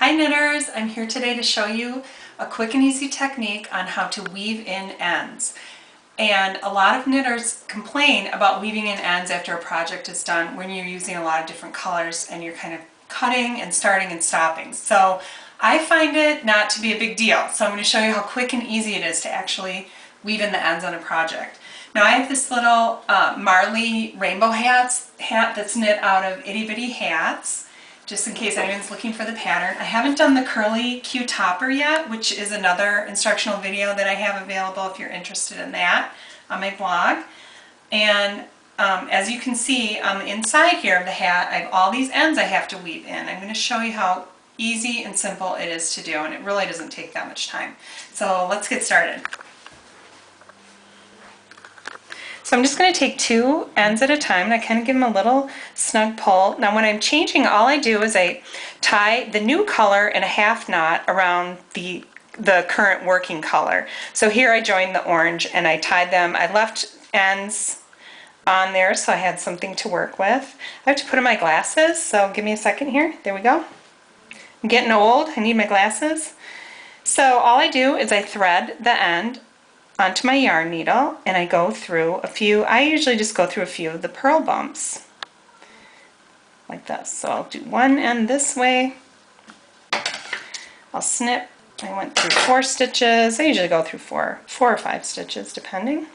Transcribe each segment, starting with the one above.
Hi knitters, I'm here today to show you a quick and easy technique on how to weave in ends. And a lot of knitters complain about weaving in ends after a project is done when you're using a lot of different colors and you're kind of cutting and starting and stopping. So I find it not to be a big deal. So I'm going to show you how quick and easy it is to actually weave in the ends on a project. Now I have this little Marley rainbow hat that's knit out of itty bitty hats, just in case anyone's looking for the pattern. I haven't done the curly Q topper yet, which is another instructional video that I have available if you're interested in that on my blog. And as you can see on the inside here of the hat, I have all these ends I have to weave in. I'm going to show you how easy and simple it is to do, and it really doesn't take that much time. So let's get started. So I'm just going to take two ends at a time, and I kind of give them a little snug pull. Now when I'm changing, all I do is I tie the new color in a half knot around the current working color. So here I joined the orange and I tied them. I left ends on there so I had something to work with. I have to put on my glasses, so give me a second here. There we go. I'm getting old, I need my glasses. So all I do is I thread the end onto my yarn needle and I go through a few, I usually just go through a few of the purl bumps like this. So I'll do one end this way, I'll snip, I went through 4 stitches, I usually go through four or 5 stitches depending,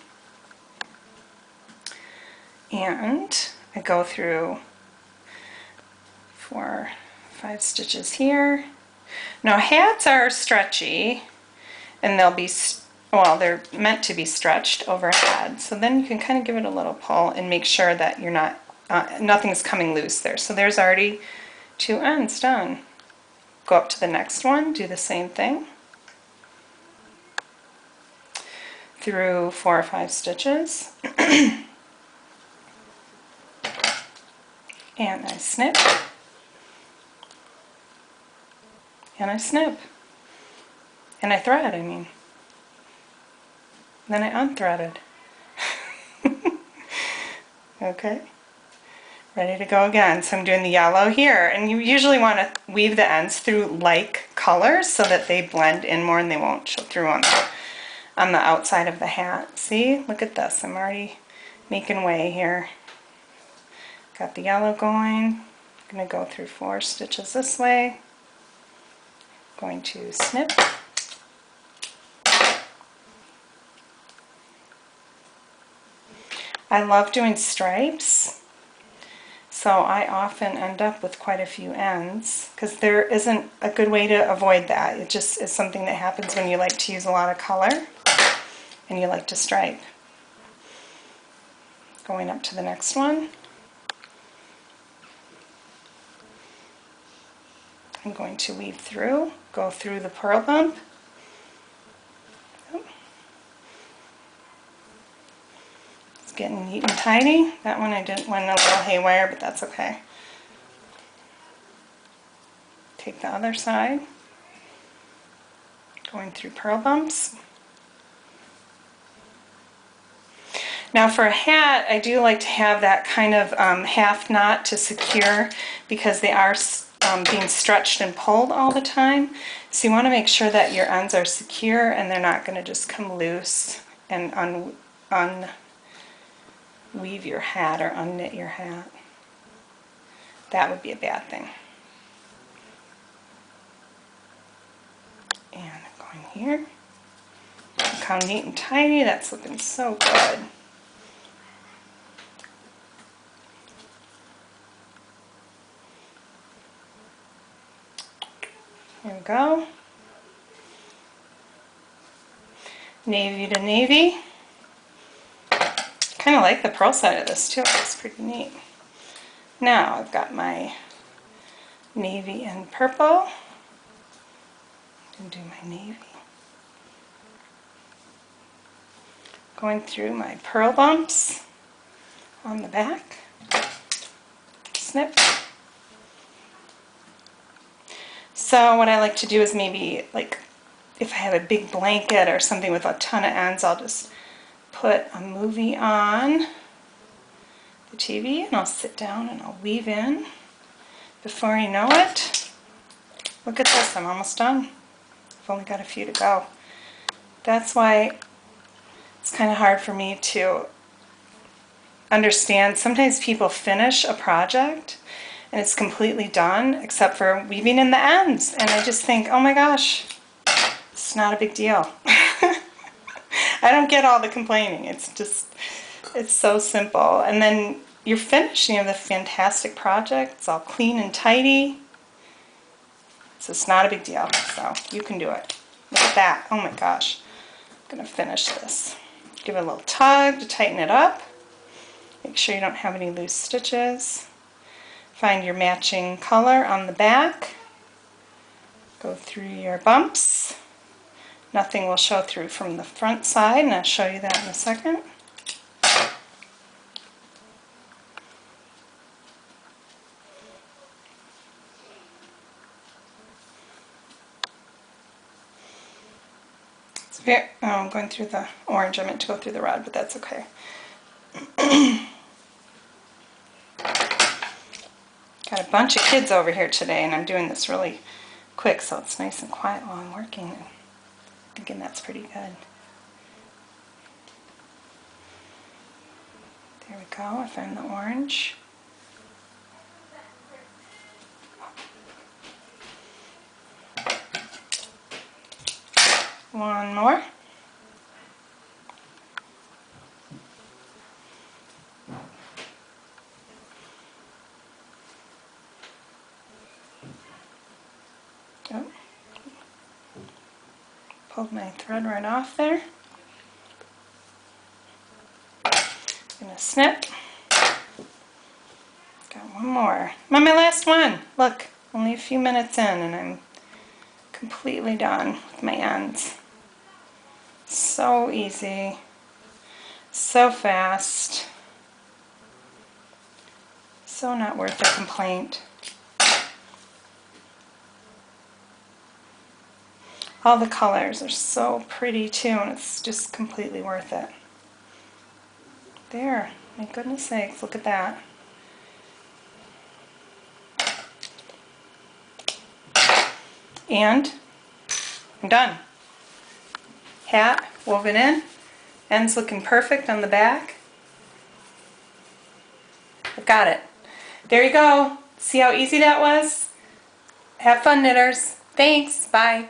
and I go through 4 or 5 stitches here. Now hats are stretchy and they'll be well, they're meant to be stretched overhead, so then you can kind of give it a little pull and make sure that you're not, nothing's coming loose there. So there's already 2 ends done. Go up to the next one, do the same thing. Through 4 or 5 stitches. And I snip. And I snip. And I thread, I mean. Then I unthreaded. Okay, ready to go again. So I'm doing the yellow here, and you usually want to weave the ends through like colors so that they blend in more and they won't show through on the outside of the hat. See, look at this, I'm already making way here. Got the yellow going. I'm going to go through 4 stitches this way. Going to snip. I love doing stripes, so I often end up with quite a few ends because there isn't a good way to avoid that. It just is something that happens when you like to use a lot of color and you like to stripe. Going up to the next one. I'm going to weave through, go through the purl bump. Getting neat and tidy. That one I didn't went a little haywire, but that's okay. Take the other side. Going through purl bumps. Now for a hat, I do like to have that kind of half knot to secure because they are being stretched and pulled all the time. So you want to make sure that your ends are secure and they're not going to just come loose and weave your hat or unknit your hat. That would be a bad thing. And I'm going here. Look how neat and tidy, that's looking so good. There we go. Navy to navy. Kind of like the purl side of this too, it's pretty neat. Now I've got my navy and purple. I'm going to do my navy. Going through my purl bumps on the back. Snip. So what I like to do is maybe, like, if I have a big blanket or something with a ton of ends, I'll just put a movie on the TV and I'll sit down and I'll weave in. Before you know it, Look at this, I'm almost done. I've only got a few to go. That's why it's kind of hard for me to understand. Sometimes people finish a project and it's completely done except for weaving in the ends. And I just think, oh my gosh, it's not a big deal. I don't get all the complaining. It's just, it's so simple. And then you're finished. You have the fantastic project. It's all clean and tidy. So it's not a big deal. So you can do it. Look at that. Oh my gosh. I'm going to finish this. Give it a little tug to tighten it up. Make sure you don't have any loose stitches. Find your matching color on the back. Go through your bumps. Nothing will show through from the front side, and I'll show you that in a second. It's very, oh, I'm going through the orange. I meant to go through the red, but that's okay. Got a bunch of kids over here today, and I'm doing this really quick, so it's nice and quiet while I'm working. I'm thinking that's pretty good. There we go. I found the orange. One more. Oh. Pulled my thread right off there. Gonna snip. Got one more. I'm on my last one. Look, only a few minutes in and I'm completely done with my ends. So easy. So fast. So not worth a complaint. All the colors are so pretty too, and it's just completely worth it. There, my goodness sakes, look at that. And I'm done. Hat woven in, ends looking perfect on the back. I've got it. There you go. See how easy that was? Have fun, knitters. Thanks. Bye.